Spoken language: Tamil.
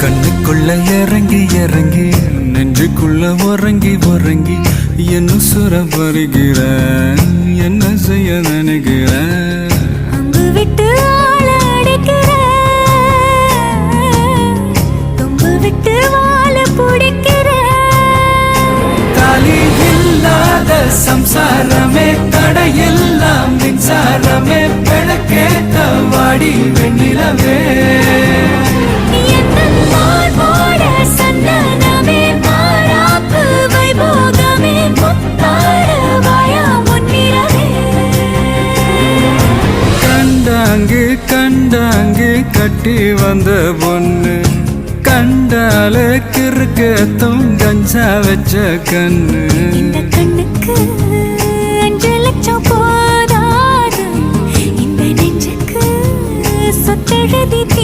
கண்ணுக்குள்ள இறங்கி இறங்கி நெஞ்சுக்குள்ள உறங்கி உறங்கி என்ன சுர வருகிற என்ன செய்ய நினைக்கிற அங்கு விட்டு ஆள அடைக்கிற தொம்பு விட்டு வாழ பிடிக்கிற தாலி இல்லாத சம்சாரமே தடையெல்லாம் மின்சாரமே பிழக்கேத்த வாடி வெண்ணிலவே கண்டாங்கு கட்டி வந்த பொண்ணு கண்டால கிறுக்கத்தும் கஞ்சா வச்ச கண்ணு இந்த கண்ணுக்கு 5 லட்சம் போதாது இந்த நெஞ்சுக்கு சொத்தெழுதி